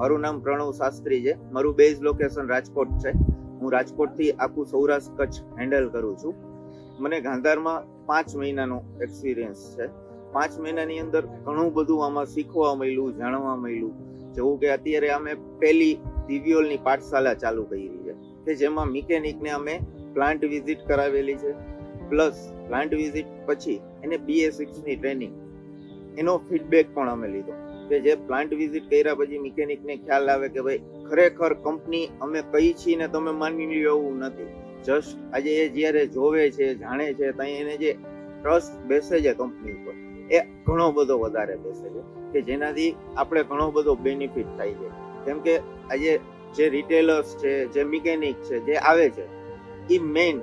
મારું નામ પ્રણવ શાસ્ત્રી છે. મારું બેઝ લોકેશન રાજકોટ છે. હું રાજકોટથી આખું સૌરાષ્ટ્ર કચ્છ હેન્ડલ કરું છું. મને ગાંધારમાં 5 મહિનાનો એક્સપિરિયન્સ છે. 5 મહિનાની અંદર ઘણું બધું આમાં શીખવા મળ્યું, જાણવા મળ્યું. જેવું કે અત્યારે અમે પહેલી દિવ્યોલની પાઠશાળા ચાલુ કરી છે કે જેમાં મિકેનિકને અમે પ્લાન્ટ વિઝિટ કરાવેલી છે. પ્લસ પ્લાન્ટ વિઝિટ પછી એને BS6 ની ટ્રેનિંગ, એનો ફીડબેક પણ અમે લીધો કે જે પ્લાન્ટ વિઝિટ કર્યા પછી મિકેનિકને ખ્યાલ આવે કે ભાઈ ખરેખર કંપની અમે કઈ છીએ ને તમે માની લ્યો એવું નથી. જસ્ટ આજે એ જ્યારે જોવે છે, જાણે છે, ત્યાં એને જે ટ્રસ્ટ બેસે છે કંપની ઉપર, એ ઘણો બધો વધારે બેસે છે કે જેનાથી આપણે ઘણો બધો બેનિફિટ થાય છે. કેમ કે આજે જે રિટેલર્સ છે, જે મિકેનિક છે, જે આવે છે, એ મેઇન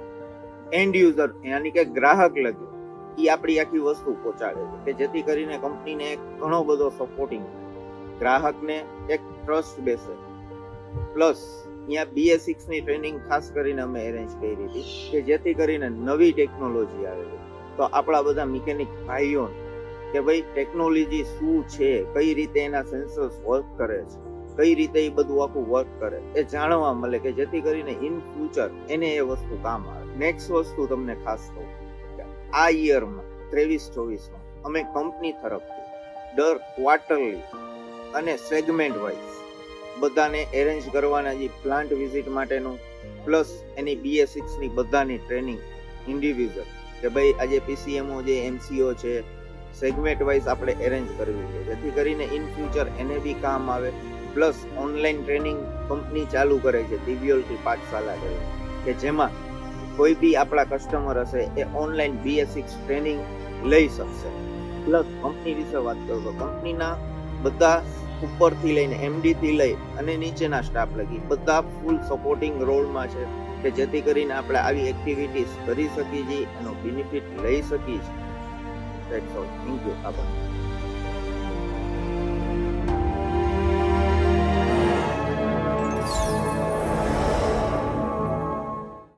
એન્ડ યુઝર યાની કે ગ્રાહક લગી એ આપણી આખી વસ્તુ પહોંચાડે છે કે જેથી કરીને કંપનીને એક ઘણો બધો સપોર્ટિંગ, ગ્રાહકને એક ટ્રસ્ટ બેસે. પ્લસ અહીંયા BS6 ની ટ્રેનિંગ ખાસ કરીને અમે એરેન્જ કરી હતી કે જેથી કરીને નવી ટેકનોલોજી આવે છે તો આપણા બધા મિકેનિક ભાઈઓ કે ભાઈ ટેકનોલોજી શું છે, કઈ રીતે એના સેન્સર્સ વર્ક કરે છે, કઈ રીતે એ બધું આખું વર્ક કરે એ જાણવા મળે કે જેથી કરીને ઇન ફ્યુચર એને એ વસ્તુ કામ આવે. નેક્સ્ટ વસ્તુ તમને ખાસ કહું કે આ યરમાં 23-24માં અમે કંપની તરફથી દર ક્વાર્ટરલી અને સેગમેન્ટ વાઇઝ બધાને એરેન્જ કરવાના જે પ્લાન્ટ વિઝિટ માટેનું, પ્લસ એની BS6 ની બધાની ટ્રેનિંગ ઇન્ડિવિજ્યુઅલ કે ભાઈ આજે PCMO જે MCO છે સેગમેન્ટ વાઇઝ આપણે એરેન્જ કરવી છે જેથી કરીને ઇન ફ્યુચર એને બી કામ આવે. પ્લસ ઓનલાઈન ટ્રેનિંગ કંપની ચાલુ કરે છે દિવ્યોલથી પાઠશાળા કરે કે જેમાં કોઈ બી આપણા કસ્ટમર હશે એ ઓનલાઈન BS6 ટ્રેનિંગ લઈ શકશે. પ્લસ કંપની વિશે વાત કરું તો કંપનીના બધા ઉપરથી લઈને MD થી લઈ અને નીચેના સ્ટાફ લગી બધા ફૂલ સપોર્ટિંગ રોલમાં છે કે જેથી કરીને આપણે આવી એક્ટિવિટીઝ કરી શકીએ છીએ, એનો બેનિફિટ લઈ શકીએ છીએ. Thank you. આભાર.